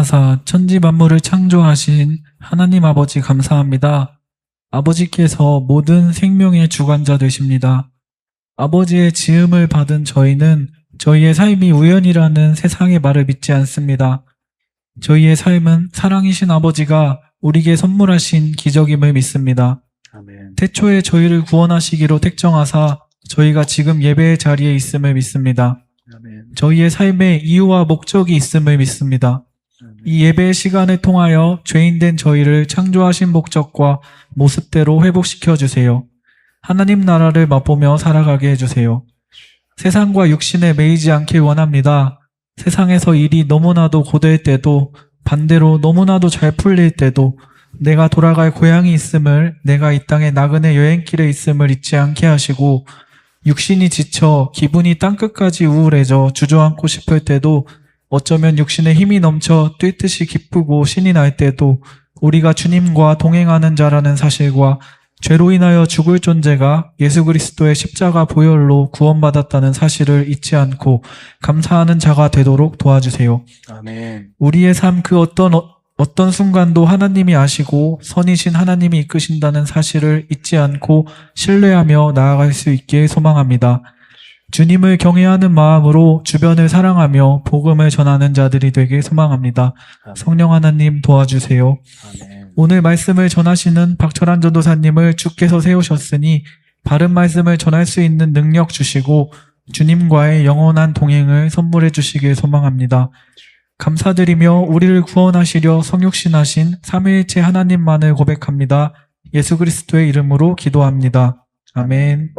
전능하사 천지 만물을 창조하신 하나님 아버지 감사합니다. 아버지께서 모든 생명의 주관자 되십니다. 아버지의 지음을 받은 저희는 저희의 삶이 우연이라는 세상의 말을 믿지 않습니다. 저희의 삶은 사랑이신 아버지가 우리에게 선물하신 기적임을 믿습니다. 아멘. 태초에 저희를 구원하시기로 택정하사 저희가 지금 예배의 자리에 있음을 믿습니다. 아멘. 저희의 삶에 이유와 목적이 있음을 믿습니다. 아멘. 이 예배의 시간을 통하여 죄인된 저희를 창조하신 목적과 모습대로 회복시켜 주세요. 하나님 나라를 맛보며 살아가게 해주세요. 세상과 육신에 매이지 않길 원합니다. 세상에서 일이 너무나도 고될 때도, 반대로 너무나도 잘 풀릴 때도, 내가 돌아갈 고향이 있음을, 내가 이 땅의 나그네 여행길에 있음을 잊지 않게 하시고, 육신이 지쳐 기분이 땅끝까지 우울해져 주저앉고 싶을 때도, 어쩌면 육신에 힘이 넘쳐 뛰듯이 기쁘고 신이 날 때도, 우리가 주님과 동행하는 자라는 사실과 죄로 인하여 죽을 존재가 예수 그리스도의 십자가 보혈로 구원받았다는 사실을 잊지 않고 감사하는 자가 되도록 도와주세요. 아멘. 우리의 삶 그 어떤 순간도 하나님이 아시고 선이신 하나님이 이끄신다는 사실을 잊지 않고 신뢰하며 나아갈 수 있게 소망합니다. 주님을 경외하는 마음으로 주변을 사랑하며 복음을 전하는 자들이 되길 소망합니다. 아멘. 성령 하나님 도와주세요. 아멘. 오늘 말씀을 전하시는 박철환 전도사님을 주께서 세우셨으니 바른 말씀을 전할 수 있는 능력 주시고 주님과의 영원한 동행을 선물해 주시길 소망합니다. 감사드리며 우리를 구원하시려 성육신하신 삼위일체 하나님만을 고백합니다. 예수 그리스도의 이름으로 기도합니다. 아멘.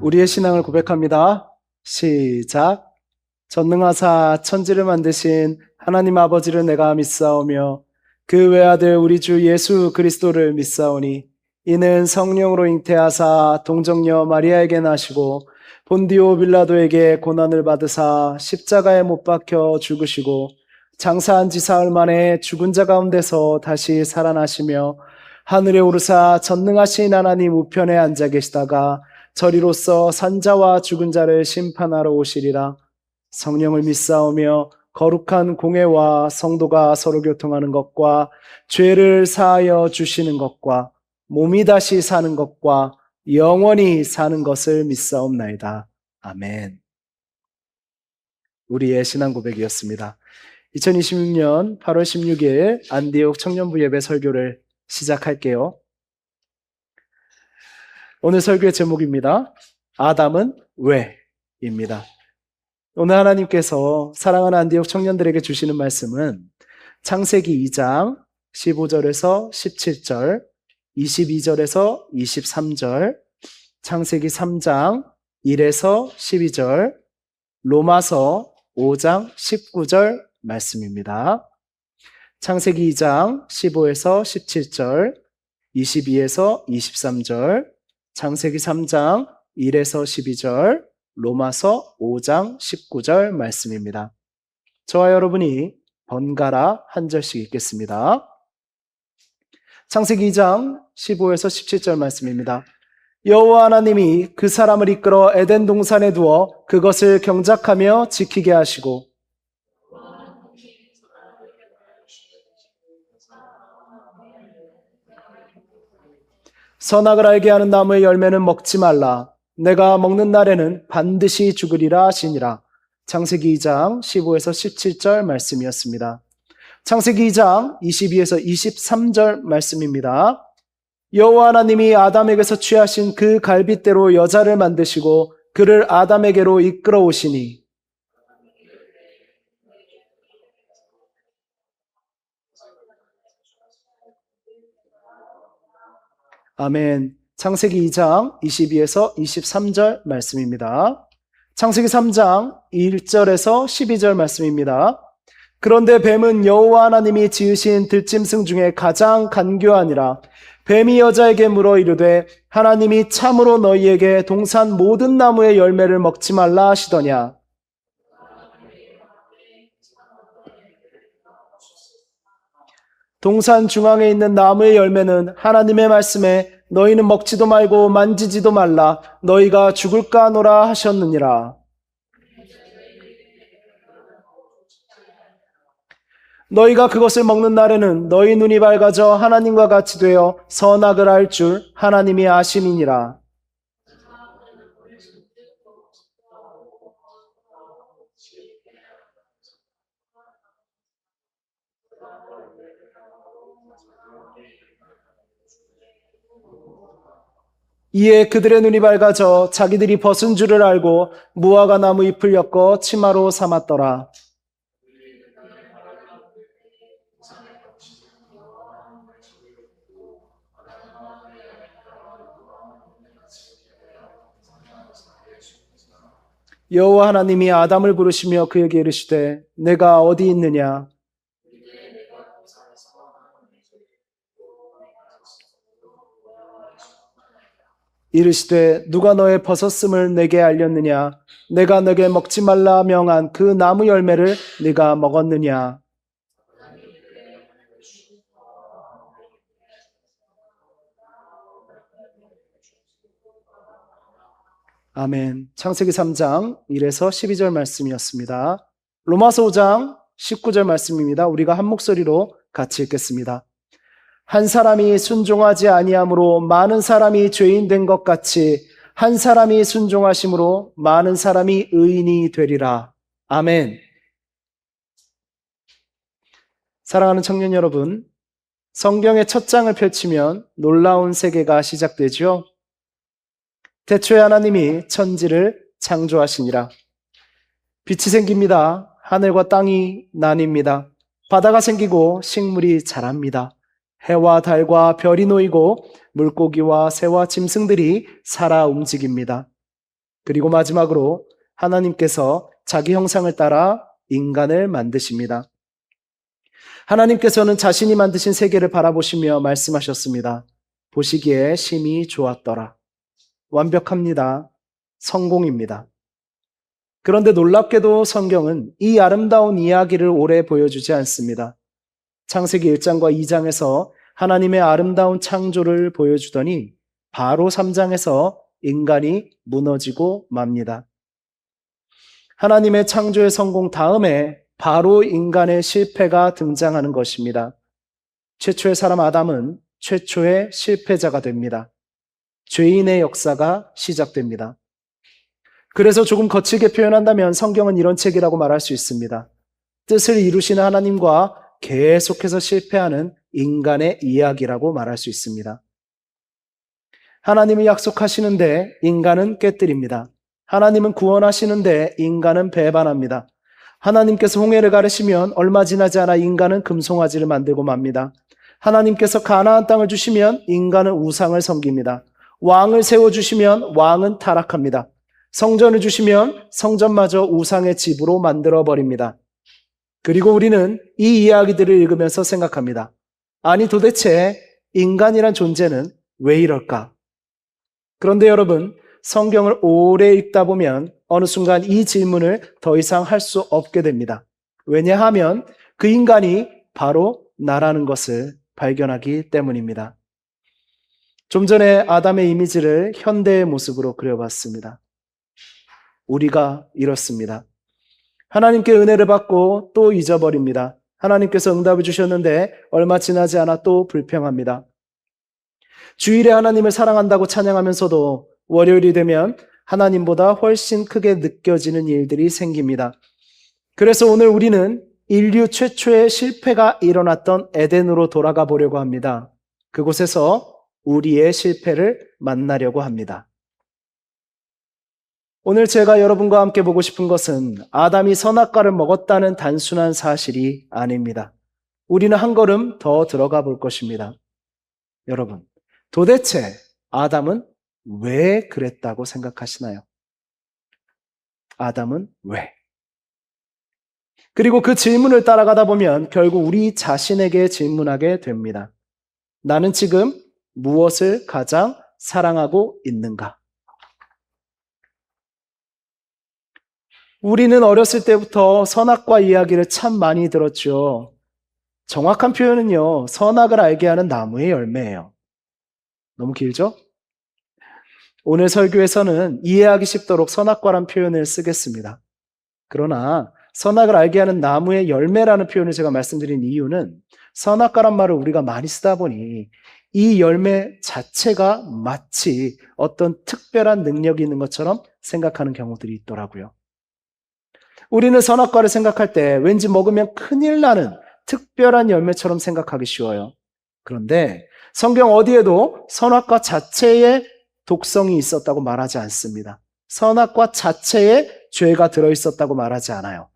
우리의 신앙을 고백합니다. 시작. 전능하사 천지를 만드신 하나님 아버지를 내가 믿사오며 그 외아들 우리 주 예수 그리스도를 믿사오니 이는 성령으로 잉태하사 동정녀 마리아에게 나시고 본디오 빌라도에게 고난을 받으사 십자가에 못 박혀 죽으시고 장사한 지 사흘 만에 죽은 자 가운데서 다시 살아나시며 하늘에 오르사 전능하신 하나님 우편에 앉아 계시다가 저리로서 산자와 죽은 자를 심판하러 오시리라. 성령을 믿사오며 거룩한 공회와 성도가 서로 교통하는 것과 죄를 사하여 주시는 것과 몸이 다시 사는 것과 영원히 사는 것을 믿사옵나이다. 아멘. 우리의 신앙 고백이었습니다. 2026년 8월 16일 안디옥 청년부 예배 설교를 시작할게요. 오늘 설교의 제목입니다. 아담은 왜? 입니다. 오늘 하나님께서 사랑하는 안디옥 청년들에게 주시는 말씀은 창세기 2장 15절에서 17절, 22절에서 23절, 창세기 3장 1에서 12절, 로마서 5장 19절 말씀입니다. 창세기 2장 15에서 17절, 22에서 23절, 창세기 3장 1에서 12절, 로마서 5장 19절 말씀입니다. 저와 여러분이 번갈아 한 절씩 읽겠습니다. 창세기 2장 15에서 17절 말씀입니다. 여호와 하나님이 그 사람을 이끌어 에덴 동산에 두어 그것을 경작하며 지키게 하시고 선악을 알게 하는 나무의 열매는 먹지 말라. 내가 먹는 날에는 반드시 죽으리라 하시니라. 창세기 2장 15에서 17절 말씀이었습니다. 창세기 2장 22에서 23절 말씀입니다. 여호와 하나님이 아담에게서 취하신 그 갈빗대로 여자를 만드시고 그를 아담에게로 이끌어 오시니 아멘. 창세기 2장 22에서 23절 말씀입니다. 창세기 3장 1절에서 12절 말씀입니다. 그런데 뱀은 여호와 하나님이 지으신 들짐승 중에 가장 간교하니라. 뱀이 여자에게 물어 이르되 하나님이 참으로 너희에게 동산 모든 나무의 열매를 먹지 말라 하시더냐. 동산 중앙에 있는 나무의 열매는 하나님의 말씀에 너희는 먹지도 말고 만지지도 말라 너희가 죽을까 하노라 하셨느니라. 너희가 그것을 먹는 날에는 너희 눈이 밝아져 하나님과 같이 되어 선악을 알 줄 하나님이 아심이니라. 이에 그들의 눈이 밝아져 자기들이 벗은 줄을 알고 무화과 나무 잎을 엮어 치마로 삼았더라. 여호와 하나님이 아담을 부르시며 그에게 이르시되 내가 어디 있느냐. 이르시되 누가 너의 벗었음을 내게 알렸느냐. 내가 너에게 먹지 말라 명한 그 나무 열매를 네가 먹었느냐. 아멘. 창세기 3장 1에서 12절 말씀이었습니다. 로마서 5장 19절 말씀입니다. 우리가 한 목소리로 같이 읽겠습니다. 한 사람이 순종하지 아니함으로 많은 사람이 죄인 된 것 같이 한 사람이 순종하심으로 많은 사람이 의인이 되리라. 아멘. 사랑하는 청년 여러분, 성경의 첫 장을 펼치면 놀라운 세계가 시작되죠. 태초에 하나님이 천지를 창조하시니라. 빛이 생깁니다. 하늘과 땅이 나뉩니다. 바다가 생기고 식물이 자랍니다. 해와 달과 별이 놓이고 물고기와 새와 짐승들이 살아 움직입니다. 그리고 마지막으로 하나님께서 자기 형상을 따라 인간을 만드십니다. 하나님께서는 자신이 만드신 세계를 바라보시며 말씀하셨습니다. 보시기에 심히 좋았더라. 완벽합니다. 성공입니다. 그런데 놀랍게도 성경은 이 아름다운 이야기를 오래 보여주지 않습니다. 창세기 1장과 2장에서 하나님의 아름다운 창조를 보여주더니 바로 3장에서 인간이 무너지고 맙니다. 하나님의 창조의 성공 다음에 바로 인간의 실패가 등장하는 것입니다. 최초의 사람 아담은 최초의 실패자가 됩니다. 죄인의 역사가 시작됩니다. 그래서 조금 거칠게 표현한다면 성경은 이런 책이라고 말할 수 있습니다. 뜻을 이루시는 하나님과 계속해서 실패하는 인간의 이야기라고 말할 수 있습니다. 하나님이 약속하시는데 인간은 깨뜨립니다. 하나님은 구원하시는데 인간은 배반합니다. 하나님께서 홍해를 가르시면 얼마 지나지 않아 인간은 금송아지를 만들고 맙니다. 하나님께서 가나안 땅을 주시면 인간은 우상을 섬깁니다. 왕을 세워주시면 왕은 타락합니다. 성전을 주시면 성전마저 우상의 집으로 만들어버립니다. 그리고 우리는 이 이야기들을 읽으면서 생각합니다. 아니 도대체 인간이란 존재는 왜 이럴까? 그런데 여러분, 성경을 오래 읽다 보면 어느 순간 이 질문을 더 이상 할 수 없게 됩니다. 왜냐하면 그 인간이 바로 나라는 것을 발견하기 때문입니다. 좀 전에 아담의 이미지를 현대의 모습으로 그려봤습니다. 우리가 이렇습니다. 하나님께 은혜를 받고 또 잊어버립니다. 하나님께서 응답을 주셨는데 얼마 지나지 않아 또 불평합니다. 주일에 하나님을 사랑한다고 찬양하면서도 월요일이 되면 하나님보다 훨씬 크게 느껴지는 일들이 생깁니다. 그래서 오늘 우리는 인류 최초의 실패가 일어났던 에덴으로 돌아가 보려고 합니다. 그곳에서 우리의 실패를 만나려고 합니다. 오늘 제가 여러분과 함께 보고 싶은 것은 아담이 선악과를 먹었다는 단순한 사실이 아닙니다. 우리는 한 걸음 더 들어가 볼 것입니다. 여러분, 도대체 아담은 왜 그랬다고 생각하시나요? 아담은 왜? 그리고 그 질문을 따라가다 보면 결국 우리 자신에게 질문하게 됩니다. 나는 지금 무엇을 가장 사랑하고 있는가? 우리는 어렸을 때부터 선악과 이야기를 참 많이 들었죠. 정확한 표현은요, 선악을 알게 하는 나무의 열매예요. 너무 길죠? 오늘 설교에서는 이해하기 쉽도록 선악과란 표현을 쓰겠습니다. 그러나 선악을 알게 하는 나무의 열매라는 표현을 제가 말씀드린 이유는 선악과란 말을 우리가 많이 쓰다 보니 이 열매 자체가 마치 어떤 특별한 능력이 있는 것처럼 생각하는 경우들이 있더라고요. 우리는 선악과를 생각할 때 왠지 먹으면 큰일 나는 특별한 열매처럼 생각하기 쉬워요. 그런데 성경 어디에도 선악과 자체의 독성이 있었다고 말하지 않습니다. 선악과 자체에 죄가 들어있었다고 말하지 않아요.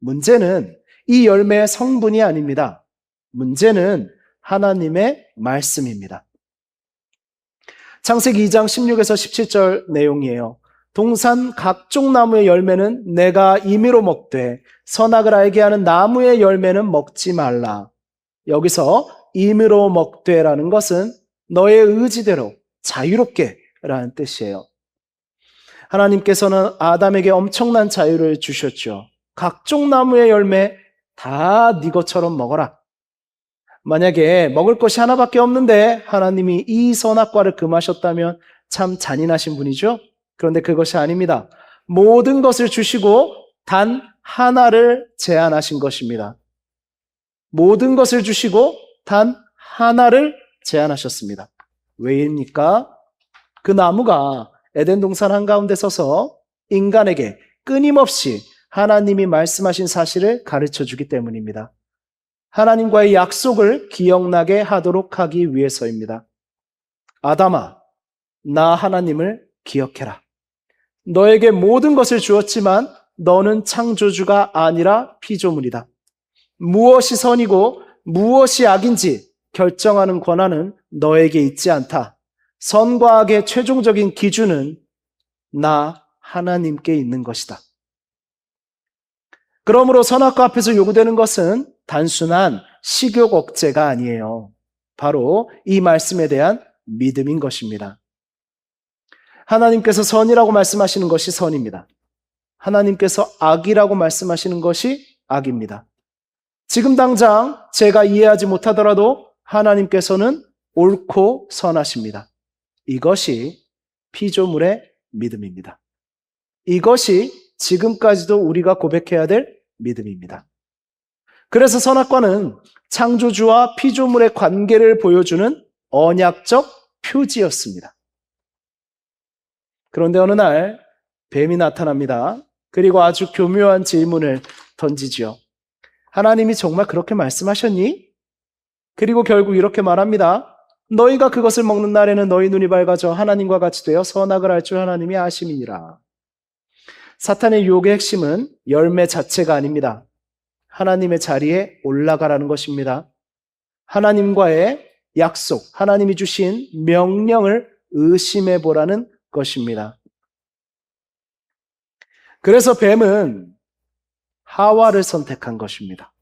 문제는 이 열매의 성분이 아닙니다. 문제는 하나님의 말씀입니다. 창세기 2장 16에서 17절 내용이에요. 동산 각종 나무의 열매는 내가 임의로 먹되 선악을 알게 하는 나무의 열매는 먹지 말라. 여기서 임의로 먹되라는 것은 너의 의지대로 자유롭게 라는 뜻이에요. 하나님께서는 아담에게 엄청난 자유를 주셨죠. 각종 나무의 열매 다 네 것처럼 먹어라. 만약에 먹을 것이 하나밖에 없는데 하나님이 이 선악과를 금하셨다면 참 잔인하신 분이죠. 그런데 그것이 아닙니다. 모든 것을 주시고 단 하나를 제한하신 것입니다. 모든 것을 주시고 단 하나를 제한하셨습니다. 왜입니까? 그 나무가 에덴 동산 한가운데 서서 인간에게 끊임없이 하나님이 말씀하신 사실을 가르쳐 주기 때문입니다. 하나님과의 약속을 기억나게 하도록 하기 위해서입니다. 아담아, 나 하나님을 기억해라. 너에게 모든 것을 주었지만 너는 창조주가 아니라 피조물이다. 무엇이 선이고 무엇이 악인지 결정하는 권한은 너에게 있지 않다. 선과 악의 최종적인 기준은 나 하나님께 있는 것이다. 그러므로 선악과 앞에서 요구되는 것은 단순한 식욕 억제가 아니에요. 바로 이 말씀에 대한 믿음인 것입니다. 하나님께서 선이라고 말씀하시는 것이 선입니다. 하나님께서 악이라고 말씀하시는 것이 악입니다. 지금 당장 제가 이해하지 못하더라도 하나님께서는 옳고 선하십니다. 이것이 피조물의 믿음입니다. 이것이 지금까지도 우리가 고백해야 될 믿음입니다. 그래서 선악과는 창조주와 피조물의 관계를 보여주는 언약적 표지였습니다. 그런데 어느 날 뱀이 나타납니다. 그리고 아주 교묘한 질문을 던지지요. 하나님이 정말 그렇게 말씀하셨니? 그리고 결국 이렇게 말합니다. 너희가 그것을 먹는 날에는 너희 눈이 밝아져 하나님과 같이 되어 선악을 알 줄 하나님이 아심이니라. 사탄의 유혹의 핵심은 열매 자체가 아닙니다. 하나님의 자리에 올라가라는 것입니다. 하나님과의 약속, 하나님이 주신 명령을 의심해 보라는 것입니다. 그래서 뱀은 하와를 선택한 것입니다.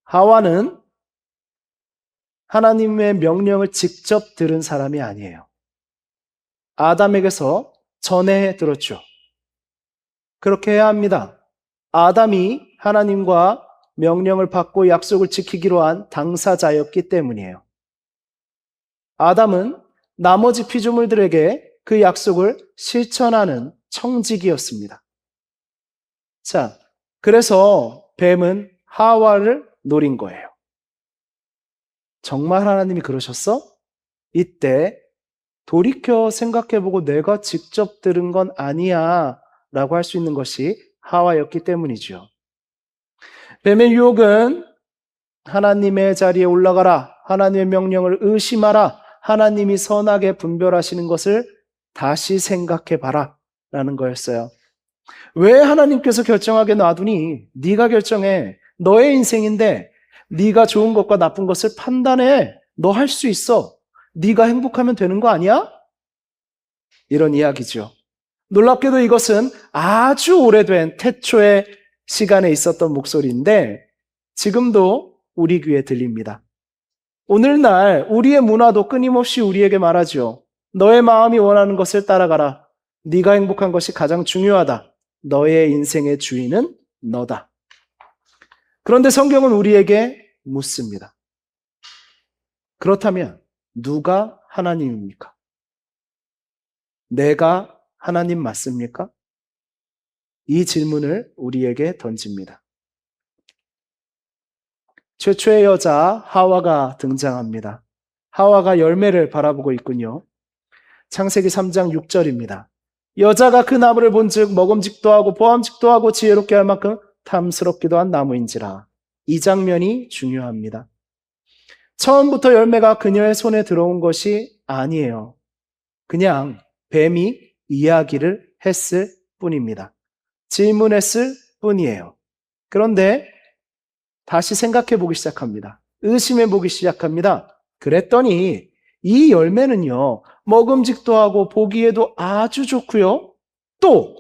하와는 하나님의 명령을 직접 들은 사람이 아니에요. 아담에게서 전해 들었죠. 그렇게 해야 합니다. 아담이 하나님과 명령을 받고 약속을 지키기로 한 당사자였기 때문이에요. 아담은 나머지 피조물들에게 그 약속을 실천하는 청지기였습니다. 자, 그래서 뱀은 하와를 노린 거예요. 정말 하나님이 그러셨어? 이때 돌이켜 생각해보고 내가 직접 들은 건 아니야 라고 할 수 있는 것이 하와였기 때문이죠. 뱀의 유혹은 하나님의 자리에 올라가라, 하나님의 명령을 의심하라, 하나님이 선하게 분별하시는 것을 다시 생각해봐라 라는 거였어요. 왜 하나님께서 결정하게 놔두니? 네가 결정해. 너의 인생인데 네가 좋은 것과 나쁜 것을 판단해. 너 할 수 있어. 네가 행복하면 되는 거 아니야? 이런 이야기죠. 놀랍게도 이것은 아주 오래된 태초의 시간에 있었던 목소리인데 지금도 우리 귀에 들립니다. 오늘날 우리의 문화도 끊임없이 우리에게 말하죠. 너의 마음이 원하는 것을 따라가라. 네가 행복한 것이 가장 중요하다. 너의 인생의 주인은 너다. 그런데 성경은 우리에게 묻습니다. 그렇다면 누가 하나님입니까? 내가 하나님 맞습니까? 이 질문을 우리에게 던집니다. 최초의 여자 하와가 등장합니다. 하와가 열매를 바라보고 있군요. 창세기 3장 6절입니다. 여자가 그 나무를 본즉 먹음직도 하고 보암직도 하고 지혜롭게 할 만큼 탐스럽기도 한 나무인지라. 이 장면이 중요합니다. 처음부터 열매가 그녀의 손에 들어온 것이 아니에요. 그냥 뱀이 이야기를 했을 뿐입니다. 질문했을 뿐이에요. 그런데 다시 생각해 보기 시작합니다. 의심해 보기 시작합니다. 그랬더니 이 열매는요, 먹음직도 하고 보기에도 아주 좋고요. 또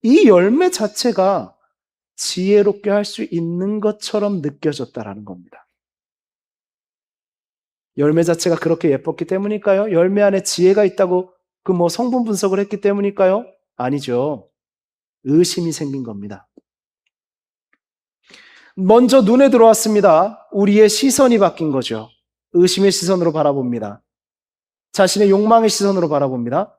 이 열매 자체가 지혜롭게 할 수 있는 것처럼 느껴졌다라는 겁니다. 열매 자체가 그렇게 예뻤기 때문일까요? 열매 안에 지혜가 있다고 그 성분 분석을 했기 때문일까요? 아니죠. 의심이 생긴 겁니다. 먼저 눈에 들어왔습니다. 우리의 시선이 바뀐 거죠. 의심의 시선으로 바라봅니다. 자신의 욕망의 시선으로 바라봅니다.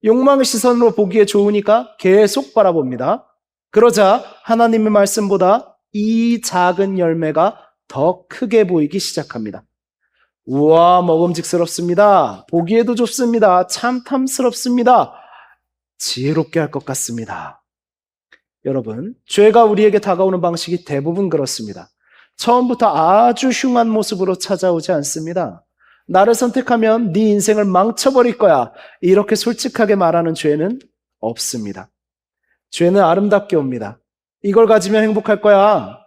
욕망의 시선으로 보기에 좋으니까 계속 바라봅니다. 그러자 하나님의 말씀보다 이 작은 열매가 더 크게 보이기 시작합니다. 우와, 먹음직스럽습니다. 보기에도 좋습니다. 참 탐스럽습니다. 지혜롭게 할 것 같습니다. 여러분, 죄가 우리에게 다가오는 방식이 대부분 그렇습니다. 처음부터 아주 흉한 모습으로 찾아오지 않습니다. 나를 선택하면 네 인생을 망쳐버릴 거야. 이렇게 솔직하게 말하는 죄는 없습니다. 죄는 아름답게 옵니다. 이걸 가지면 행복할 거야.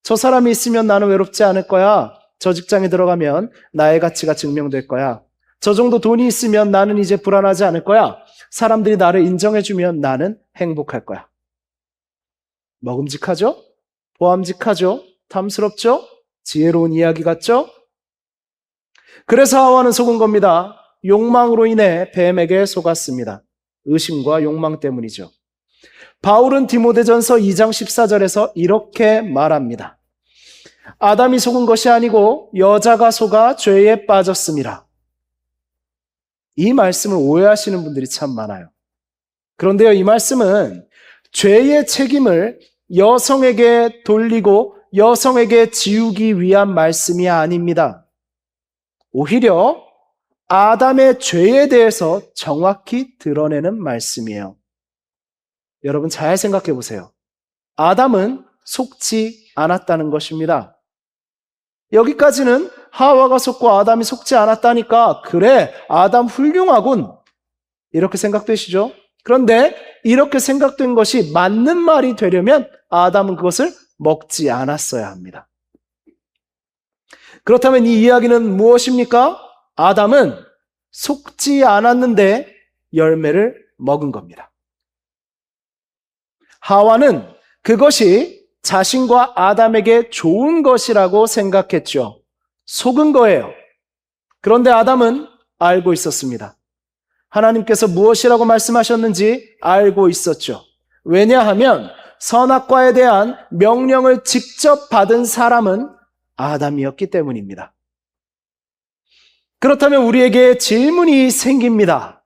저 사람이 있으면 나는 외롭지 않을 거야. 저 직장에 들어가면 나의 가치가 증명될 거야. 저 정도 돈이 있으면 나는 이제 불안하지 않을 거야. 사람들이 나를 인정해주면 나는 행복할 거야. 먹음직하죠? 보암직하죠? 탐스럽죠? 지혜로운 이야기 같죠? 그래서 하와는 속은 겁니다. 욕망으로 인해 뱀에게 속았습니다. 의심과 욕망 때문이죠. 바울은 디모데전서 2장 14절에서 이렇게 말합니다. 아담이 속은 것이 아니고 여자가 속아 죄에 빠졌습니다. 이 말씀을 오해하시는 분들이 참 많아요. 그런데요, 이 말씀은 죄의 책임을 여성에게 돌리고 여성에게 지우기 위한 말씀이 아닙니다. 오히려 아담의 죄에 대해서 정확히 드러내는 말씀이에요. 여러분 잘 생각해 보세요. 아담은 속지 않았다는 것입니다. 여기까지는 하와가 속고 아담이 속지 않았다니까 그래, 아담 훌륭하군 이렇게 생각되시죠? 그런데 이렇게 생각된 것이 맞는 말이 되려면 아담은 그것을 먹지 않았어야 합니다. 그렇다면 이 이야기는 무엇입니까? 아담은 속지 않았는데 열매를 먹은 겁니다. 하와는 그것이 자신과 아담에게 좋은 것이라고 생각했죠. 속은 거예요. 그런데 아담은 알고 있었습니다. 하나님께서 무엇이라고 말씀하셨는지 알고 있었죠. 왜냐하면 선악과에 대한 명령을 직접 받은 사람은 아담이었기 때문입니다. 그렇다면 우리에게 질문이 생깁니다.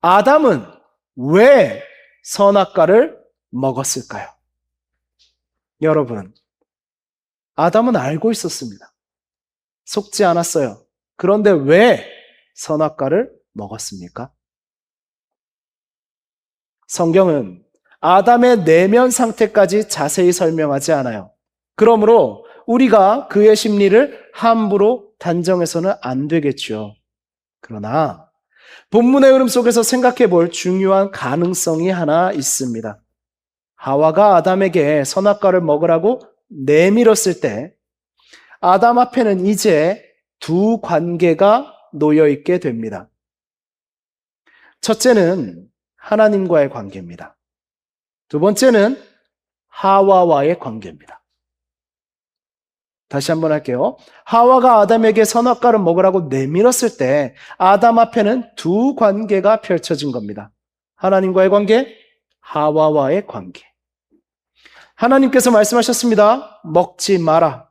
아담은 왜 선악과를 먹었을까요? 여러분, 아담은 알고 있었습니다. 속지 않았어요. 그런데 왜 선악과를 먹었습니까? 성경은 아담의 내면 상태까지 자세히 설명하지 않아요. 그러므로 우리가 그의 심리를 함부로 단정해서는 안 되겠죠. 그러나 본문의 흐름 속에서 생각해 볼 중요한 가능성이 하나 있습니다. 하와가 아담에게 선악과를 먹으라고 내밀었을 때 아담 앞에는 이제 두 관계가 놓여 있게 됩니다. 첫째는 하나님과의 관계입니다. 두 번째는 하와와의 관계입니다. 다시 한번 할게요. 하와가 아담에게 선악과를 먹으라고 내밀었을 때 아담 앞에는 두 관계가 펼쳐진 겁니다. 하나님과의 관계, 하와와의 관계. 하나님께서 말씀하셨습니다. 먹지 마라.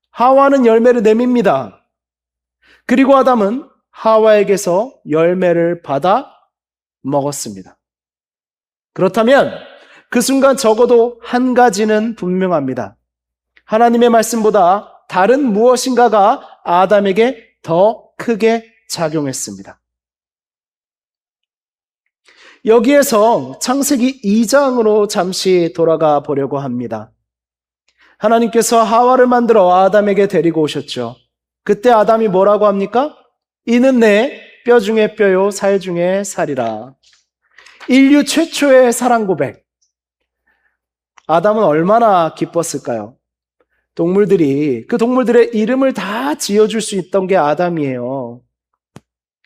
하와는 열매를 내밉니다. 그리고 아담은 하와에게서 열매를 받아 먹었습니다. 그렇다면 그 순간 적어도 한 가지는 분명합니다. 하나님의 말씀보다 다른 무엇인가가 아담에게 더 크게 작용했습니다. 여기에서 창세기 2장으로 잠시 돌아가 보려고 합니다. 하나님께서 하와를 만들어 아담에게 데리고 오셨죠. 그때 아담이 뭐라고 합니까? 이는 내 뼈 중에 뼈요 살 중에 살이라. 인류 최초의 사랑 고백. 아담은 얼마나 기뻤을까요? 그 동물들의 이름을 다 지어줄 수 있던 게 아담이에요.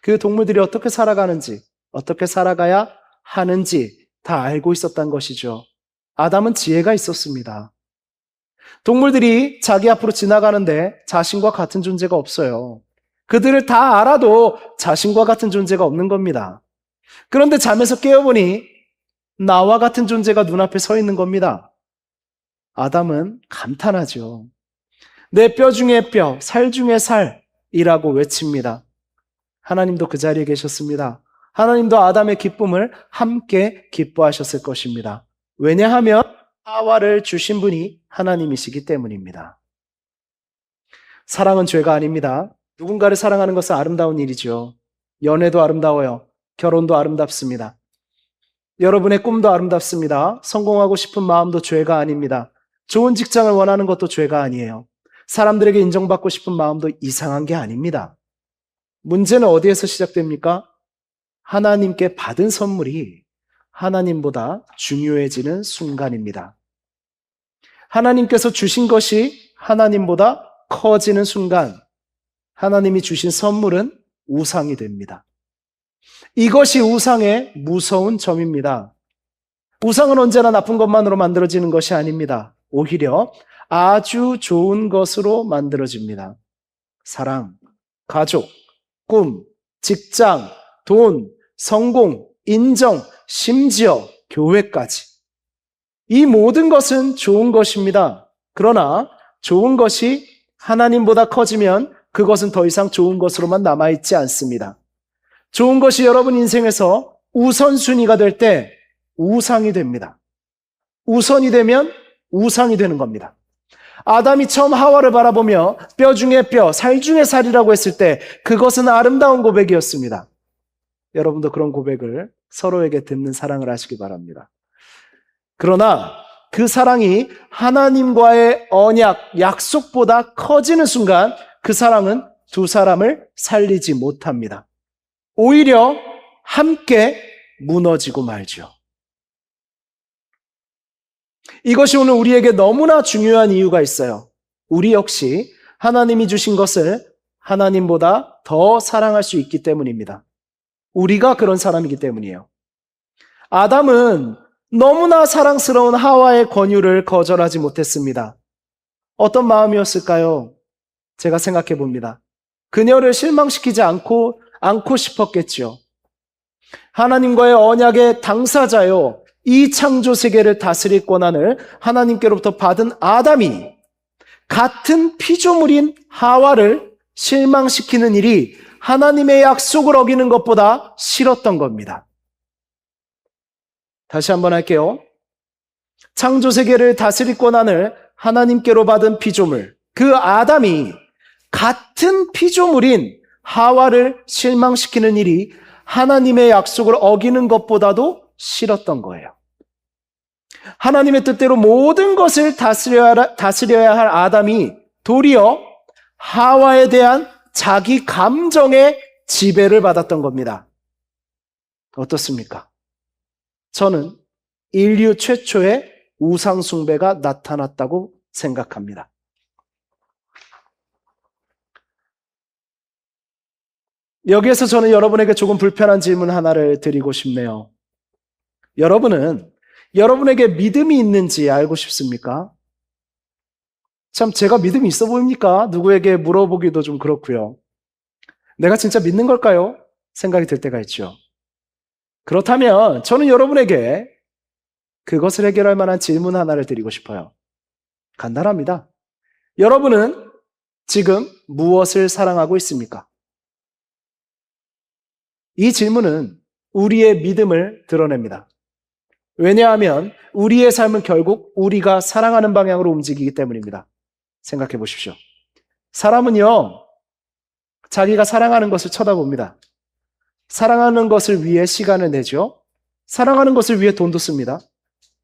그 동물들이 어떻게 살아가는지, 어떻게 살아가야 하는지 다 알고 있었던 것이죠. 아담은 지혜가 있었습니다. 동물들이 자기 앞으로 지나가는데 자신과 같은 존재가 없어요. 그들을 다 알아도 자신과 같은 존재가 없는 겁니다. 그런데 잠에서 깨어보니 나와 같은 존재가 눈앞에 서 있는 겁니다. 아담은 감탄하죠. 내 뼈 중에 뼈, 살 중에 살이라고 외칩니다. 하나님도 그 자리에 계셨습니다. 하나님도 아담의 기쁨을 함께 기뻐하셨을 것입니다. 왜냐하면 하와를 주신 분이 하나님이시기 때문입니다. 사랑은 죄가 아닙니다. 누군가를 사랑하는 것은 아름다운 일이죠. 연애도 아름다워요. 결혼도 아름답습니다. 여러분의 꿈도 아름답습니다. 성공하고 싶은 마음도 죄가 아닙니다. 좋은 직장을 원하는 것도 죄가 아니에요. 사람들에게 인정받고 싶은 마음도 이상한 게 아닙니다. 문제는 어디에서 시작됩니까? 하나님께 받은 선물이 하나님보다 중요해지는 순간입니다. 하나님께서 주신 것이 하나님보다 커지는 순간, 하나님이 주신 선물은 우상이 됩니다. 이것이 우상의 무서운 점입니다. 우상은 언제나 나쁜 것만으로 만들어지는 것이 아닙니다. 오히려 아주 좋은 것으로 만들어집니다. 사랑, 가족, 꿈, 직장, 돈, 성공, 인정, 심지어 교회까지. 이 모든 것은 좋은 것입니다. 그러나 좋은 것이 하나님보다 커지면 그것은 더 이상 좋은 것으로만 남아있지 않습니다. 좋은 것이 여러분 인생에서 우선순위가 될 때 우상이 됩니다. 우선이 되면 우상이 되는 겁니다. 아담이 처음 하와를 바라보며 뼈 중에 뼈, 살 중에 살이라고 했을 때 그것은 아름다운 고백이었습니다. 여러분도 그런 고백을 서로에게 듣는 사랑을 하시기 바랍니다. 그러나 그 사랑이 하나님과의 언약, 약속보다 커지는 순간 그 사랑은 두 사람을 살리지 못합니다. 오히려 함께 무너지고 말죠. 이것이 오늘 우리에게 너무나 중요한 이유가 있어요. 우리 역시 하나님이 주신 것을 하나님보다 더 사랑할 수 있기 때문입니다. 우리가 그런 사람이기 때문이에요. 아담은 너무나 사랑스러운 하와의 권유를 거절하지 못했습니다. 어떤 마음이었을까요? 제가 생각해 봅니다. 그녀를 실망시키지 않고 싶었겠죠. 하나님과의 언약의 당사자요, 이 창조 세계를 다스릴 권한을 하나님께로부터 받은 아담이 같은 피조물인 하와를 실망시키는 일이 하나님의 약속을 어기는 것보다 싫었던 겁니다. 다시 한번 할게요. 창조 세계를 다스릴 권한을 하나님께로 받은 피조물, 그 아담이 같은 피조물인 하와를 실망시키는 일이 하나님의 약속을 어기는 것보다도 싫었던 거예요. 하나님의 뜻대로 모든 것을 다스려야 할 아담이 도리어 하와에 대한 자기 감정의 지배를 받았던 겁니다. 어떻습니까? 저는 인류 최초의 우상숭배가 나타났다고 생각합니다. 여기에서 저는 여러분에게 조금 불편한 질문 하나를 드리고 싶네요. 여러분은 여러분에게 믿음이 있는지 알고 싶습니까? 참 제가 믿음이 있어 보입니까? 누구에게 물어보기도 좀 그렇고요. 내가 진짜 믿는 걸까요? 생각이 들 때가 있죠. 그렇다면 저는 여러분에게 그것을 해결할 만한 질문 하나를 드리고 싶어요. 간단합니다. 여러분은 지금 무엇을 사랑하고 있습니까? 이 질문은 우리의 믿음을 드러냅니다. 왜냐하면 우리의 삶은 결국 우리가 사랑하는 방향으로 움직이기 때문입니다. 생각해 보십시오. 사람은요, 자기가 사랑하는 것을 쳐다봅니다. 사랑하는 것을 위해 시간을 내죠. 사랑하는 것을 위해 돈도 씁니다.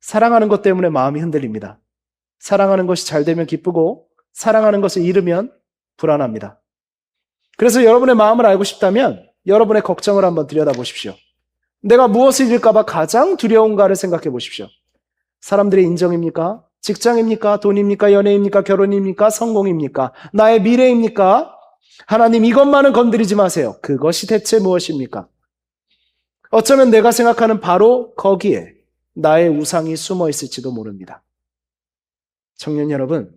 사랑하는 것 때문에 마음이 흔들립니다. 사랑하는 것이 잘 되면 기쁘고 사랑하는 것을 잃으면 불안합니다. 그래서 여러분의 마음을 알고 싶다면 여러분의 걱정을 한번 들여다보십시오. 내가 무엇을 잃을까 봐 가장 두려운가를 생각해 보십시오. 사람들의 인정입니까? 직장입니까? 돈입니까? 연애입니까? 결혼입니까? 성공입니까? 나의 미래입니까? 하나님, 이것만은 건드리지 마세요. 그것이 대체 무엇입니까? 어쩌면 내가 생각하는 바로 거기에 나의 우상이 숨어 있을지도 모릅니다. 청년 여러분,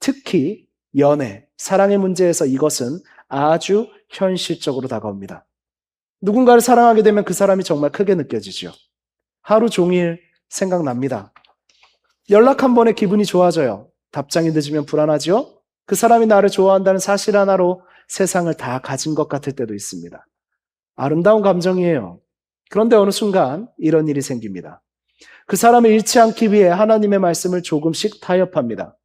특히 연애, 사랑의 문제에서 이것은 아주 현실적으로 다가옵니다. 누군가를 사랑하게 되면 그 사람이 정말 크게 느껴지죠. 하루 종일 생각납니다. 연락 한 번에 기분이 좋아져요. 답장이 늦으면 불안하죠? 그 사람이 나를 좋아한다는 사실 하나로 세상을 다 가진 것 같을 때도 있습니다. 아름다운 감정이에요. 그런데 어느 순간 이런 일이 생깁니다. 그 사람을 잃지 않기 위해 하나님의 말씀을 조금씩 타협합니다.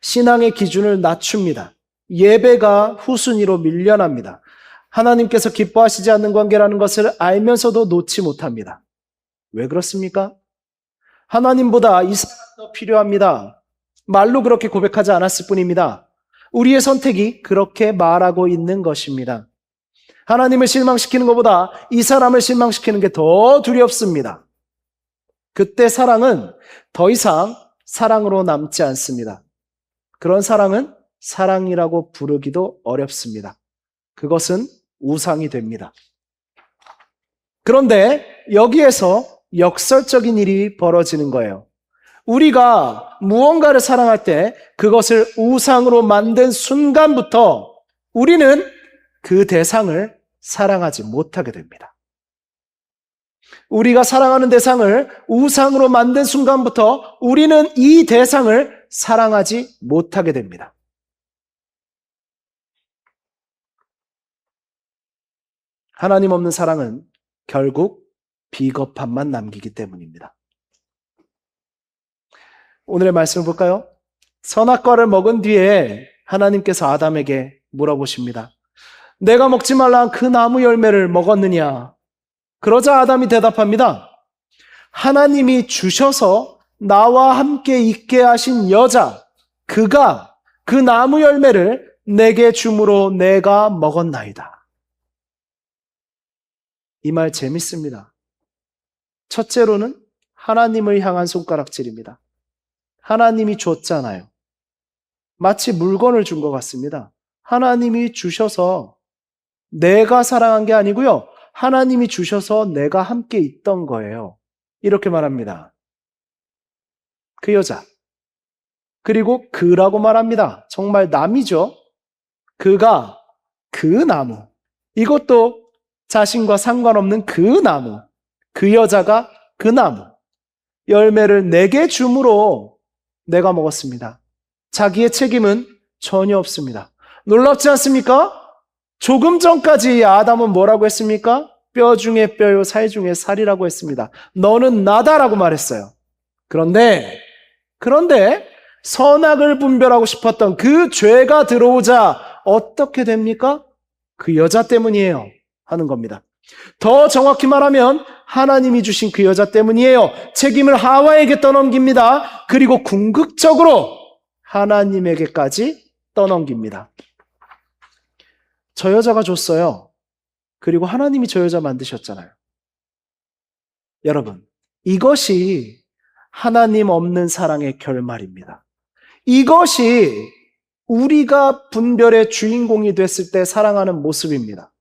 신앙의 기준을 낮춥니다. 예배가 후순위로 밀려납니다. 하나님께서 기뻐하시지 않는 관계라는 것을 알면서도 놓지 못합니다. 왜 그렇습니까? 하나님보다 이 사람이 더 필요합니다. 말로 그렇게 고백하지 않았을 뿐입니다. 우리의 선택이 그렇게 말하고 있는 것입니다. 하나님을 실망시키는 것보다 이 사람을 실망시키는 게 더 두렵습니다. 그때 사랑은 더 이상 사랑으로 남지 않습니다. 그런 사랑은 사랑이라고 부르기도 어렵습니다. 그것은 우상이 됩니다. 그런데 여기에서 역설적인 일이 벌어지는 거예요. 우리가 무언가를 사랑할 때 그것을 우상으로 만든 순간부터 우리는 그 대상을 사랑하지 못하게 됩니다. 우리가 사랑하는 대상을 우상으로 만든 순간부터 우리는 이 대상을 사랑하지 못하게 됩니다. 하나님 없는 사랑은 결국 비겁함만 남기기 때문입니다. 오늘의 말씀을 볼까요? 선악과를 먹은 뒤에 하나님께서 아담에게 물어보십니다. 내가 먹지 말라 한 그 나무 열매를 먹었느냐? 그러자 아담이 대답합니다. 하나님이 주셔서 나와 함께 있게 하신 여자, 그가 그 나무 열매를 내게 주므로 내가 먹었나이다. 이 말 재밌습니다. 첫째로는 하나님을 향한 손가락질입니다. 하나님이 줬잖아요. 마치 물건을 준 것 같습니다. 하나님이 주셔서 내가 사랑한 게 아니고요. 하나님이 주셔서 내가 함께 있던 거예요. 이렇게 말합니다. 그 여자. 그리고 그라고 말합니다. 정말 남이죠. 그가 그 나무. 이것도 자신과 상관없는 그 나무. 그 여자가 그 나무. 열매를 내게 주므로 내가 먹었습니다. 자기의 책임은 전혀 없습니다. 놀랍지 않습니까? 조금 전까지 아담은 뭐라고 했습니까? 뼈 중에 뼈요 살 중에 살이라고 했습니다. 너는 나다라고 말했어요. 그런데 선악을 분별하고 싶었던 그 죄가 들어오자 어떻게 됩니까? 그 여자 때문이에요 하는 겁니다. 더 정확히 말하면 하나님이 주신 그 여자 때문이에요. 책임을 하와에게 떠넘깁니다. 그리고 궁극적으로 하나님에게까지 떠넘깁니다. 저 여자가 줬어요. 그리고 하나님이 저 여자 만드셨잖아요. 여러분, 이것이 하나님 없는 사랑의 결말입니다. 이것이 우리가 분별의 주인공이 됐을 때 사랑하는 모습입니다.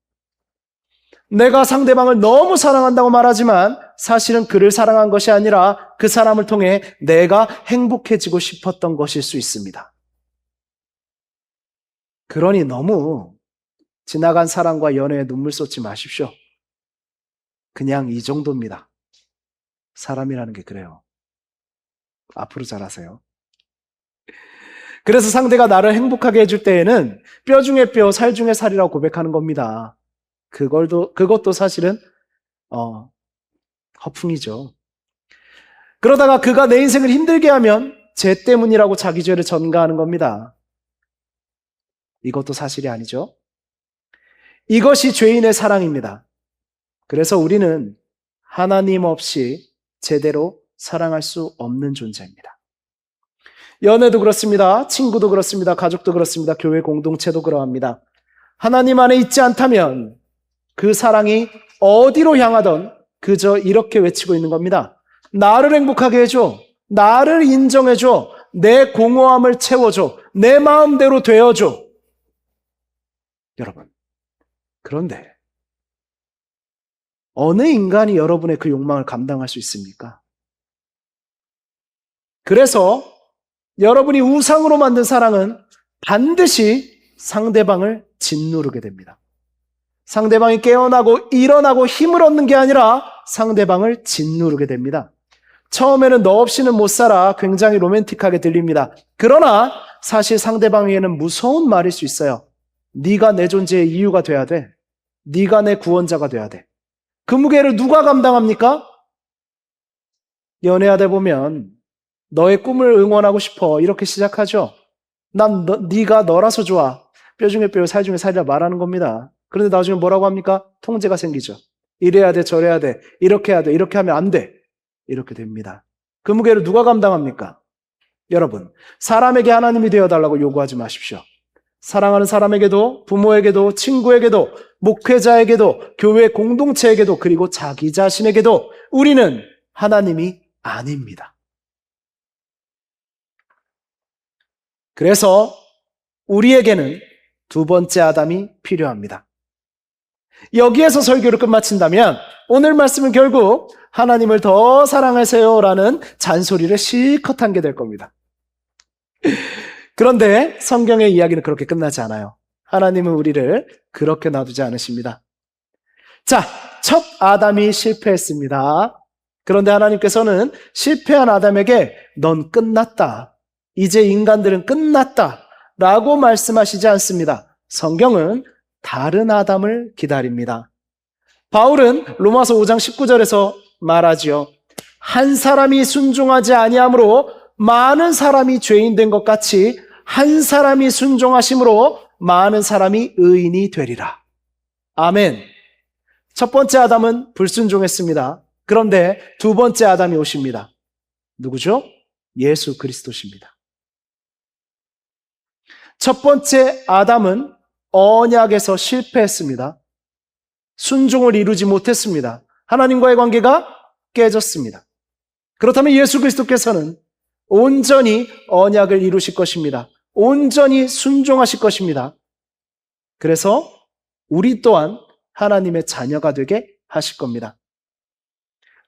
내가 상대방을 너무 사랑한다고 말하지만 사실은 그를 사랑한 것이 아니라 그 사람을 통해 내가 행복해지고 싶었던 것일 수 있습니다. 그러니 너무 지나간 사랑과 연애에 눈물 쏟지 마십시오. 그냥 이 정도입니다. 사람이라는 게 그래요. 앞으로 잘하세요. 그래서 상대가 나를 행복하게 해줄 때에는 뼈 중에 뼈, 살 중에 살이라고 고백하는 겁니다. 그것도 사실은 허풍이죠. 그러다가 그가 내 인생을 힘들게 하면 죄 때문이라고 자기 죄를 전가하는 겁니다. 이것도 사실이 아니죠. 이것이 죄인의 사랑입니다. 그래서 우리는 하나님 없이 제대로 사랑할 수 없는 존재입니다. 연애도 그렇습니다. 친구도 그렇습니다. 가족도 그렇습니다. 교회 공동체도 그러합니다. 하나님 안에 있지 않다면 그 사랑이 어디로 향하던 그저 이렇게 외치고 있는 겁니다. 나를 행복하게 해줘. 나를 인정해줘. 내 공허함을 채워줘. 내 마음대로 되어줘. 여러분, 그런데 어느 인간이 여러분의 그 욕망을 감당할 수 있습니까? 그래서 여러분이 우상으로 만든 사랑은 반드시 상대방을 짓누르게 됩니다. 상대방이 깨어나고 일어나고 힘을 얻는 게 아니라 상대방을 짓누르게 됩니다. 처음에는 너 없이는 못 살아 굉장히 로맨틱하게 들립니다. 그러나 사실 상대방에게는 무서운 말일 수 있어요. 네가 내 존재의 이유가 돼야 돼. 네가 내 구원자가 돼야 돼. 그 무게를 누가 감당합니까? 연애하다 보면 너의 꿈을 응원하고 싶어 이렇게 시작하죠. 네가 너라서 좋아. 뼈 중에 뼈, 살 중에 살이라 말하는 겁니다. 그런데 나중에 뭐라고 합니까? 통제가 생기죠. 이래야 돼, 저래야 돼, 이렇게 해야 돼, 이렇게 하면 안 돼. 이렇게 됩니다. 그 무게를 누가 감당합니까? 여러분, 사람에게 하나님이 되어달라고 요구하지 마십시오. 사랑하는 사람에게도, 부모에게도, 친구에게도, 목회자에게도, 교회 공동체에게도, 그리고 자기 자신에게도 우리는 하나님이 아닙니다. 그래서 우리에게는 두 번째 아담이 필요합니다. 여기에서 설교를 끝마친다면 오늘 말씀은 결국 하나님을 더 사랑하세요라는 잔소리를 실컷 한 게 될 겁니다. 그런데 성경의 이야기는 그렇게 끝나지 않아요. 하나님은 우리를 그렇게 놔두지 않으십니다. 자, 첫 아담이 실패했습니다. 그런데 하나님께서는 실패한 아담에게 넌 끝났다. 이제 인간들은 끝났다. 라고 말씀하시지 않습니다. 성경은 다른 아담을 기다립니다. 바울은 로마서 5장 19절에서 말하지요. 한 사람이 순종하지 아니함으로 많은 사람이 죄인 된 것 같이 한 사람이 순종하심으로 많은 사람이 의인이 되리라. 아멘. 첫 번째 아담은 불순종했습니다. 그런데 두 번째 아담이 오십니다. 누구죠? 예수 그리스도십니다. 첫 번째 아담은 언약에서 실패했습니다. 순종을 이루지 못했습니다. 하나님과의 관계가 깨졌습니다. 그렇다면 예수 그리스도께서는 온전히 언약을 이루실 것입니다. 온전히 순종하실 것입니다. 그래서 우리 또한 하나님의 자녀가 되게 하실 겁니다.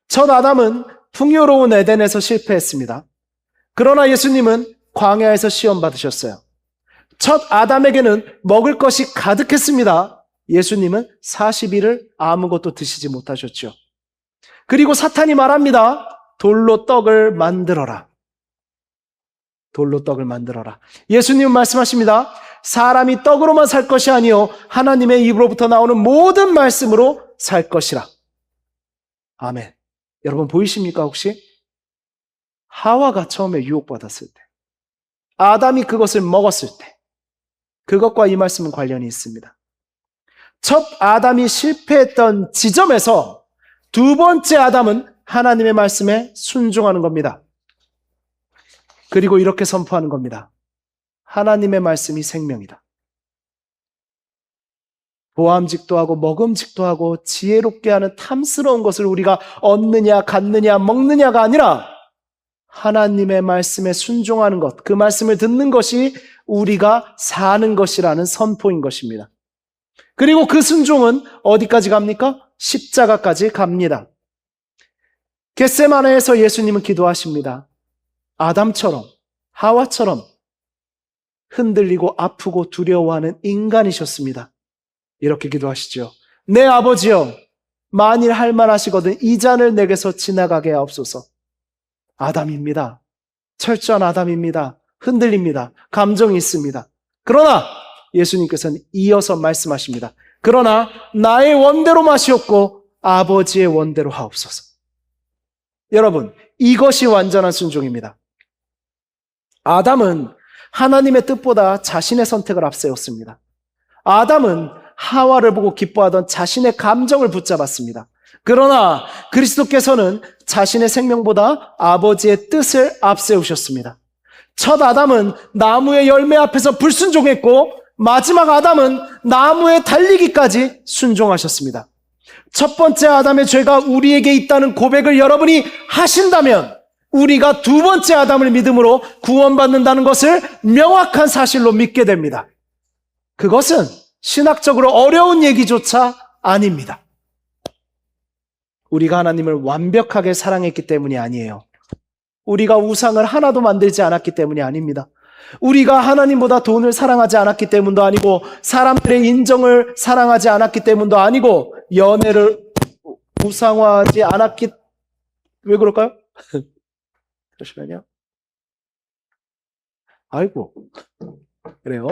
첫 아담은 풍요로운 에덴에서 실패했습니다. 그러나 예수님은 광야에서 시험 받으셨어요. 첫 아담에게는 먹을 것이 가득했습니다. 예수님은 40일을 아무것도 드시지 못하셨죠. 그리고 사탄이 말합니다. 돌로 떡을 만들어라. 돌로 떡을 만들어라. 예수님은 말씀하십니다. 사람이 떡으로만 살 것이 아니요 하나님의 입으로부터 나오는 모든 말씀으로 살 것이라. 아멘. 여러분 보이십니까 혹시? 하와가 처음에 유혹받았을 때, 아담이 그것을 먹었을 때, 그것과 이 말씀은 관련이 있습니다. 첫 아담이 실패했던 지점에서 두 번째 아담은 하나님의 말씀에 순종하는 겁니다. 그리고 이렇게 선포하는 겁니다. 하나님의 말씀이 생명이다. 보암직도 하고 먹음직도 하고 지혜롭게 하는 탐스러운 것을 우리가 얻느냐 갖느냐 먹느냐가 아니라 하나님의 말씀에 순종하는 것, 그 말씀을 듣는 것이 우리가 사는 것이라는 선포인 것입니다. 그리고 그 순종은 어디까지 갑니까? 십자가까지 갑니다. 겟세마네에서 예수님은 기도하십니다. 아담처럼, 하와처럼 흔들리고 아프고 두려워하는 인간이셨습니다. 이렇게 기도하시죠. 내 아버지여, 만일 할 만하시거든 이 잔을 내게서 지나가게 하옵소서. 아담입니다. 철저한 아담입니다. 흔들립니다. 감정이 있습니다. 그러나 예수님께서는 이어서 말씀하십니다. 그러나 나의 원대로 마시옵고 아버지의 원대로 하옵소서. 여러분, 이것이 완전한 순종입니다. 아담은 하나님의 뜻보다 자신의 선택을 앞세웠습니다. 아담은 하와를 보고 기뻐하던 자신의 감정을 붙잡았습니다. 그러나 그리스도께서는 자신의 생명보다 아버지의 뜻을 앞세우셨습니다. 첫 아담은 나무의 열매 앞에서 불순종했고 마지막 아담은 나무에 달리기까지 순종하셨습니다. 첫 번째 아담의 죄가 우리에게 있다는 고백을 여러분이 하신다면 우리가 두 번째 아담을 믿음으로 구원받는다는 것을 명확한 사실로 믿게 됩니다. 그것은 신학적으로 어려운 얘기조차 아닙니다. 우리가 하나님을 완벽하게 사랑했기 때문이 아니에요. 우리가 우상을 하나도 만들지 않았기 때문이 아닙니다. 우리가 하나님보다 돈을 사랑하지 않았기 때문도 아니고 사람들의 인정을 사랑하지 않았기 때문도 아니고 연애를 우상화하지 않았기 왜 그럴까요? 잠시만요. 아이고 그래요.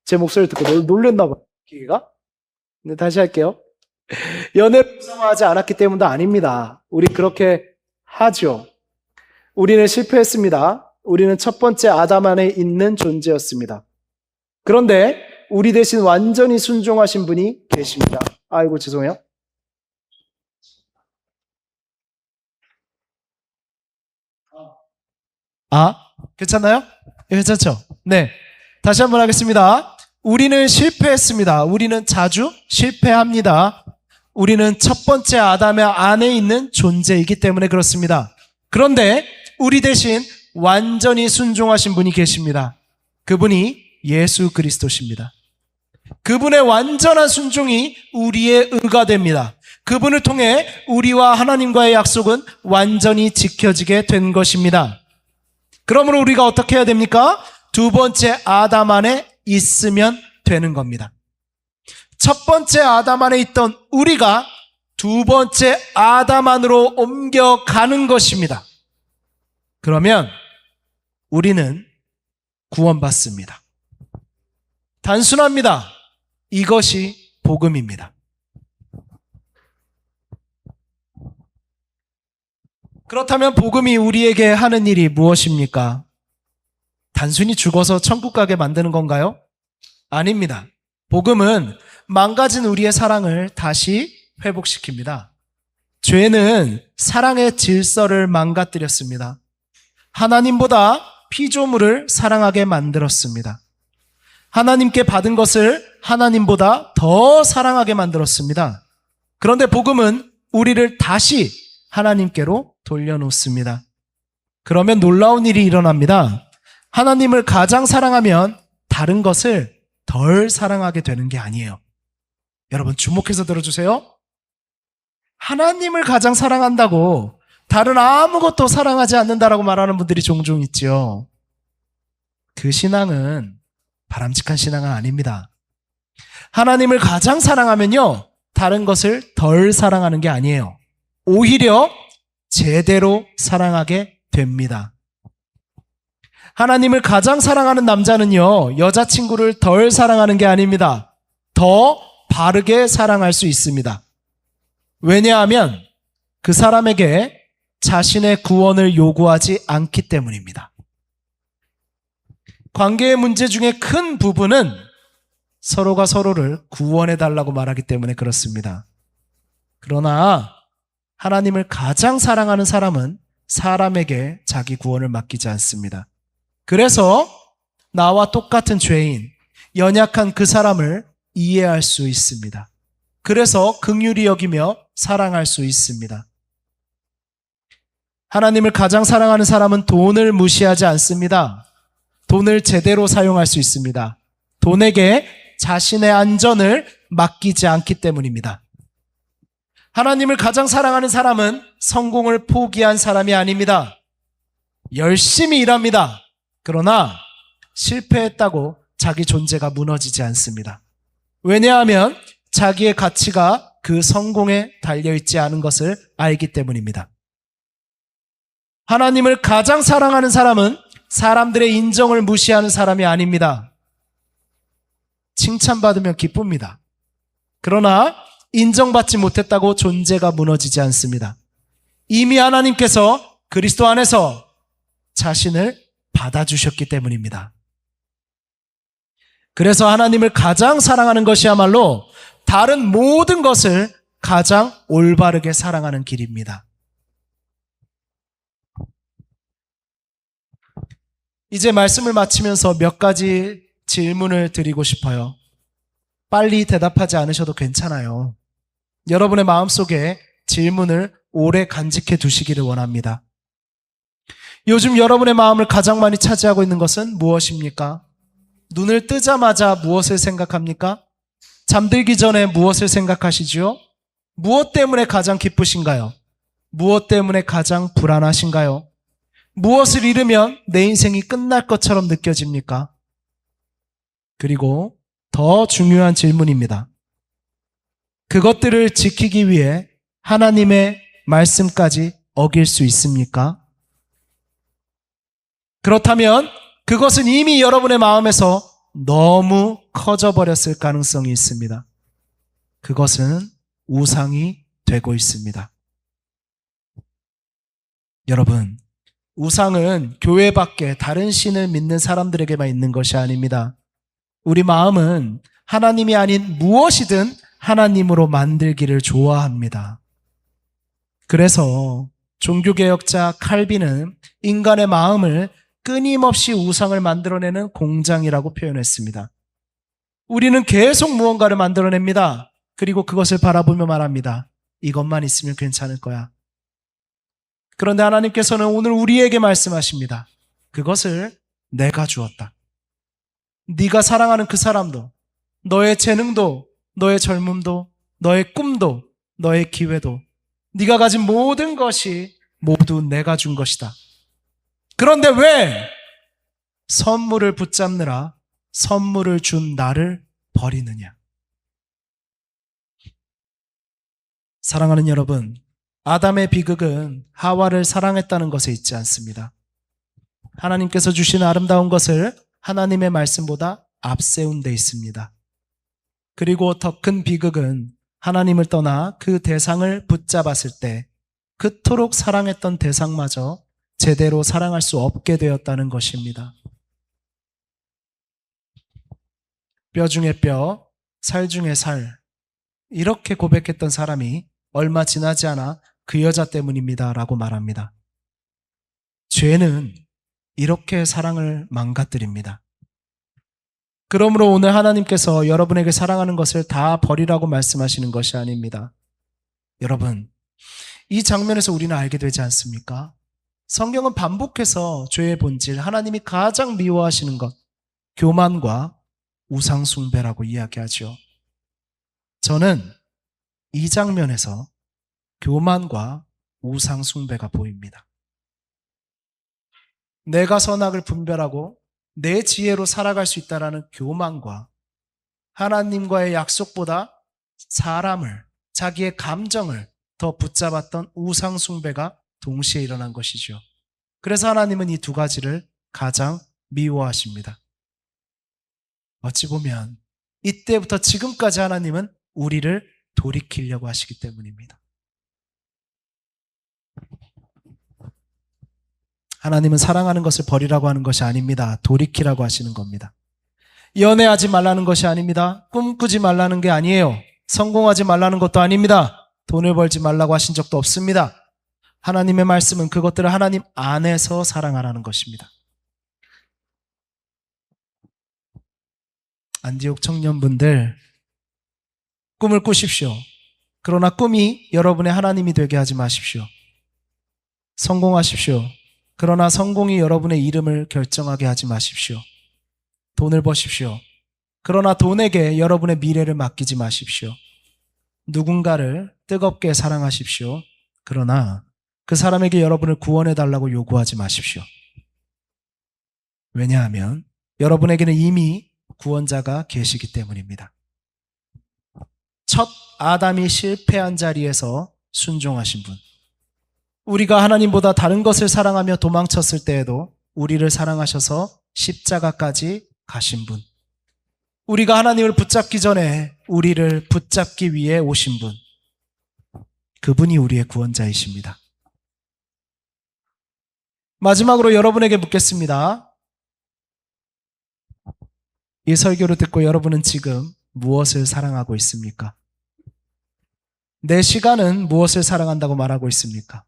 제 목소리 듣고 놀랬나 봐요. 기계가. 근데 다시 할게요. 연애를 우상화하지 않았기 때문도 아닙니다. 우리 그렇게 하죠. 우리는 실패했습니다. 우리는 첫 번째 아담 안에 있는 존재였습니다. 그런데 우리 대신 완전히 순종하신 분이 계십니다. 아이고 죄송해요. 괜찮나요? 괜찮죠? 네. 다시 한번 하겠습니다. 우리는 실패했습니다. 우리는 자주 실패합니다. 우리는 첫 번째 아담의 안에 있는 존재이기 때문에 그렇습니다. 그런데 우리 대신 완전히 순종하신 분이 계십니다. 그분이 예수 그리스도십니다. 그분의 완전한 순종이 우리의 의가 됩니다. 그분을 통해 우리와 하나님과의 약속은 완전히 지켜지게 된 것입니다. 그러므로 우리가 어떻게 해야 됩니까? 두 번째 아담 안에 있으면 되는 겁니다. 첫 번째 아담 안에 있던 우리가 두 번째 아담 안으로 옮겨가는 것입니다. 그러면 우리는 구원받습니다. 단순합니다. 이것이 복음입니다. 그렇다면 복음이 우리에게 하는 일이 무엇입니까? 단순히 죽어서 천국 가게 만드는 건가요? 아닙니다. 복음은 망가진 우리의 사랑을 다시 회복시킵니다. 죄는 사랑의 질서를 망가뜨렸습니다. 하나님보다 피조물을 사랑하게 만들었습니다. 하나님께 받은 것을 하나님보다 더 사랑하게 만들었습니다. 그런데 복음은 우리를 다시 하나님께로 돌려놓습니다. 그러면 놀라운 일이 일어납니다. 하나님을 가장 사랑하면 다른 것을 덜 사랑하게 되는 게 아니에요. 여러분 주목해서 들어주세요. 하나님을 가장 사랑한다고 다른 아무것도 사랑하지 않는다라고 말하는 분들이 종종 있죠. 그 신앙은 바람직한 신앙은 아닙니다. 하나님을 가장 사랑하면요, 다른 것을 덜 사랑하는 게 아니에요. 오히려 제대로 사랑하게 됩니다. 하나님을 가장 사랑하는 남자는요, 여자친구를 덜 사랑하는 게 아닙니다. 더 바르게 사랑할 수 있습니다. 왜냐하면 그 사람에게 자신의 구원을 요구하지 않기 때문입니다. 관계의 문제 중에 큰 부분은 서로가 서로를 구원해달라고 말하기 때문에 그렇습니다. 그러나 하나님을 가장 사랑하는 사람은 사람에게 자기 구원을 맡기지 않습니다. 그래서 나와 똑같은 죄인, 연약한 그 사람을 이해할 수 있습니다. 그래서 긍휼히 여기며 사랑할 수 있습니다. 하나님을 가장 사랑하는 사람은 돈을 무시하지 않습니다. 돈을 제대로 사용할 수 있습니다. 돈에게 자신의 안전을 맡기지 않기 때문입니다. 하나님을 가장 사랑하는 사람은 성공을 포기한 사람이 아닙니다. 열심히 일합니다. 그러나 실패했다고 자기 존재가 무너지지 않습니다. 왜냐하면 자기의 가치가 그 성공에 달려있지 않은 것을 알기 때문입니다. 하나님을 가장 사랑하는 사람은 사람들의 인정을 무시하는 사람이 아닙니다. 칭찬받으면 기쁩니다. 그러나 인정받지 못했다고 존재가 무너지지 않습니다. 이미 하나님께서 그리스도 안에서 자신을 받아주셨기 때문입니다. 그래서 하나님을 가장 사랑하는 것이야말로 다른 모든 것을 가장 올바르게 사랑하는 길입니다. 이제 말씀을 마치면서 몇 가지 질문을 드리고 싶어요. 빨리 대답하지 않으셔도 괜찮아요. 여러분의 마음속에 질문을 오래 간직해 두시기를 원합니다. 요즘 여러분의 마음을 가장 많이 차지하고 있는 것은 무엇입니까? 눈을 뜨자마자 무엇을 생각합니까? 잠들기 전에 무엇을 생각하시지요? 무엇 때문에 가장 기쁘신가요? 무엇 때문에 가장 불안하신가요? 무엇을 잃으면 내 인생이 끝날 것처럼 느껴집니까? 그리고 더 중요한 질문입니다. 그것들을 지키기 위해 하나님의 말씀까지 어길 수 있습니까? 그렇다면 그것은 이미 여러분의 마음에서 너무 커져버렸을 가능성이 있습니다. 그것은 우상이 되고 있습니다. 여러분, 우상은 교회 밖에 다른 신을 믿는 사람들에게만 있는 것이 아닙니다. 우리 마음은 하나님이 아닌 무엇이든 하나님으로 만들기를 좋아합니다. 그래서 종교개혁자 칼빈은 인간의 마음을 끊임없이 우상을 만들어내는 공장이라고 표현했습니다. 우리는 계속 무언가를 만들어냅니다. 그리고 그것을 바라보며 말합니다. 이것만 있으면 괜찮을 거야. 그런데 하나님께서는 오늘 우리에게 말씀하십니다. 그것을 내가 주었다. 네가 사랑하는 그 사람도, 너의 재능도, 너의 젊음도, 너의 꿈도, 너의 기회도, 네가 가진 모든 것이 모두 내가 준 것이다. 그런데 왜 선물을 붙잡느라 선물을 준 나를 버리느냐? 사랑하는 여러분, 아담의 비극은 하와를 사랑했다는 것에 있지 않습니다. 하나님께서 주신 아름다운 것을 하나님의 말씀보다 앞세운 데 있습니다. 그리고 더 큰 비극은 하나님을 떠나 그 대상을 붙잡았을 때 그토록 사랑했던 대상마저 제대로 사랑할 수 없게 되었다는 것입니다. 뼈 중에 뼈, 살 중에 살, 이렇게 고백했던 사람이 얼마 지나지 않아 그 여자 때문입니다 라고 말합니다. 죄는 이렇게 사랑을 망가뜨립니다. 그러므로 오늘 하나님께서 여러분에게 사랑하는 것을 다 버리라고 말씀하시는 것이 아닙니다. 여러분, 이 장면에서 우리는 알게 되지 않습니까? 성경은 반복해서 죄의 본질, 하나님이 가장 미워하시는 것, 교만과 우상숭배라고 이야기하죠. 저는 이 장면에서 교만과 우상숭배가 보입니다. 내가 선악을 분별하고 내 지혜로 살아갈 수 있다는 교만과 하나님과의 약속보다 사람을, 자기의 감정을 더 붙잡았던 우상숭배가 동시에 일어난 것이죠. 그래서 하나님은 이 두 가지를 가장 미워하십니다. 어찌 보면 이때부터 지금까지 하나님은 우리를 돌이키려고 하시기 때문입니다. 하나님은 사랑하는 것을 버리라고 하는 것이 아닙니다. 돌이키라고 하시는 겁니다. 연애하지 말라는 것이 아닙니다. 꿈꾸지 말라는 게 아니에요. 성공하지 말라는 것도 아닙니다. 돈을 벌지 말라고 하신 적도 없습니다. 하나님의 말씀은 그것들을 하나님 안에서 사랑하라는 것입니다. 안디옥 청년분들, 꿈을 꾸십시오. 그러나 꿈이 여러분의 하나님이 되게 하지 마십시오. 성공하십시오. 그러나 성공이 여러분의 이름을 결정하게 하지 마십시오. 돈을 버십시오. 그러나 돈에게 여러분의 미래를 맡기지 마십시오. 누군가를 뜨겁게 사랑하십시오. 그러나 그 사람에게 여러분을 구원해 달라고 요구하지 마십시오. 왜냐하면 여러분에게는 이미 구원자가 계시기 때문입니다. 첫 아담이 실패한 자리에서 순종하신 분. 우리가 하나님보다 다른 것을 사랑하며 도망쳤을 때에도 우리를 사랑하셔서 십자가까지 가신 분. 우리가 하나님을 붙잡기 전에 우리를 붙잡기 위해 오신 분. 그분이 우리의 구원자이십니다. 마지막으로 여러분에게 묻겠습니다. 이 설교를 듣고 여러분은 지금 무엇을 사랑하고 있습니까? 내 시간은 무엇을 사랑한다고 말하고 있습니까?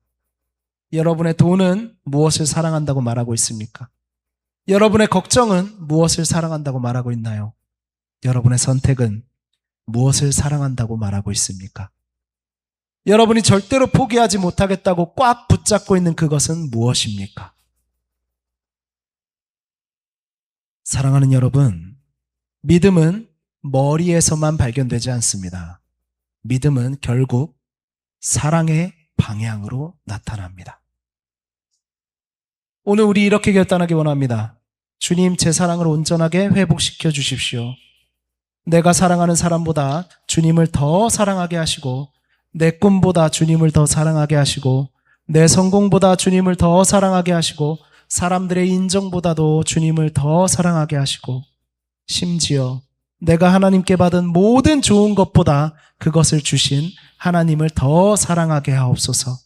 여러분의 돈은 무엇을 사랑한다고 말하고 있습니까? 여러분의 걱정은 무엇을 사랑한다고 말하고 있나요? 여러분의 선택은 무엇을 사랑한다고 말하고 있습니까? 여러분이 절대로 포기하지 못하겠다고 꽉 붙잡고 있는 그것은 무엇입니까? 사랑하는 여러분, 믿음은 머리에서만 발견되지 않습니다. 믿음은 결국 사랑의 방향으로 나타납니다. 오늘 우리 이렇게 결단하기 원합니다. 주님, 제 사랑을 온전하게 회복시켜 주십시오. 내가 사랑하는 사람보다 주님을 더 사랑하게 하시고, 내 꿈보다 주님을 더 사랑하게 하시고, 내 성공보다 주님을 더 사랑하게 하시고, 사람들의 인정보다도 주님을 더 사랑하게 하시고, 심지어 내가 하나님께 받은 모든 좋은 것보다 그것을 주신 하나님을 더 사랑하게 하옵소서.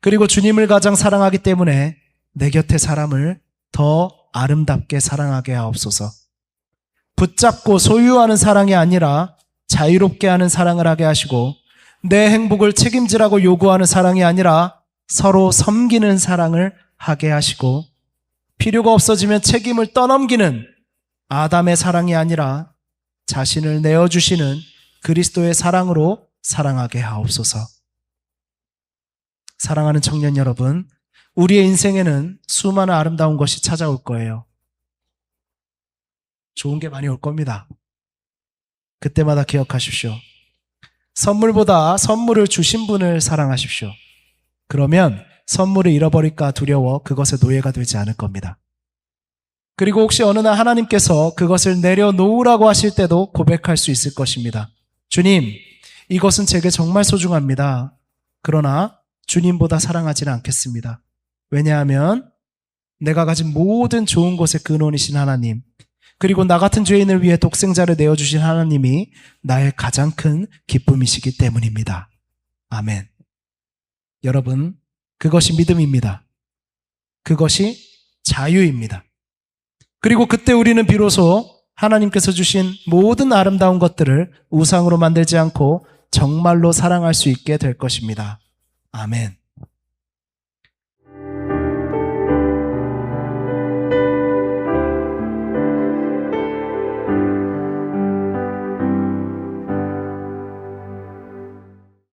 그리고 주님을 가장 사랑하기 때문에 내 곁의 사람을 더 아름답게 사랑하게 하옵소서. 붙잡고 소유하는 사랑이 아니라 자유롭게 하는 사랑을 하게 하시고, 내 행복을 책임지라고 요구하는 사랑이 아니라 서로 섬기는 사랑을 하게 하시고, 필요가 없어지면 책임을 떠넘기는 아담의 사랑이 아니라 자신을 내어주시는 그리스도의 사랑으로 사랑하게 하옵소서. 사랑하는 청년 여러분, 우리의 인생에는 수많은 아름다운 것이 찾아올 거예요. 좋은 게 많이 올 겁니다. 그때마다 기억하십시오. 선물보다 선물을 주신 분을 사랑하십시오. 그러면 선물을 잃어버릴까 두려워 그것의 노예가 되지 않을 겁니다. 그리고 혹시 어느 날 하나님께서 그것을 내려놓으라고 하실 때도 고백할 수 있을 것입니다. 주님, 이것은 제게 정말 소중합니다. 그러나 주님보다 사랑하지는 않겠습니다. 왜냐하면 내가 가진 모든 좋은 것의 근원이신 하나님, 그리고 나 같은 죄인을 위해 독생자를 내어주신 하나님이 나의 가장 큰 기쁨이시기 때문입니다. 아멘. 여러분, 그것이 믿음입니다. 그것이 자유입니다. 그리고 그때 우리는 비로소 하나님께서 주신 모든 아름다운 것들을 우상으로 만들지 않고 정말로 사랑할 수 있게 될 것입니다. 아멘.